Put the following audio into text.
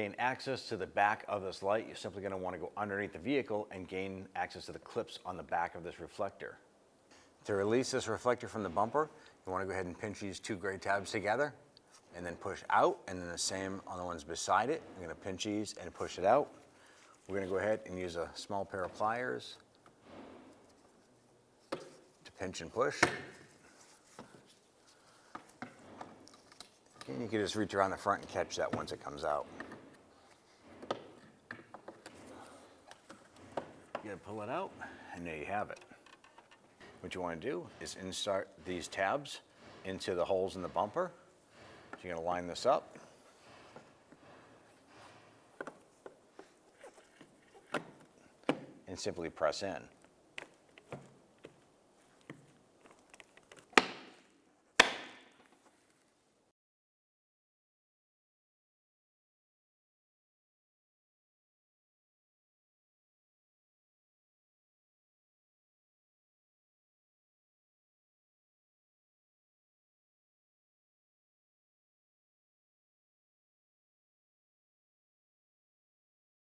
gain access to the back of this light, you're simply going to want to go underneath the vehicle and gain access to the clips on the back of this reflector. To release this reflector from the bumper, you want to go ahead and pinch these two gray tabs together and then push out, and then the same on the ones beside it. You're going to pinch these and push it out. We're going to go ahead and use a small pair of pliers to pinch and push. And you can just reach around the front and catch that once it comes out. You gotta pull it out, and there you have it. What you want to do is insert these tabs into the holes in the bumper. So you're gonna line this up. And simply press in.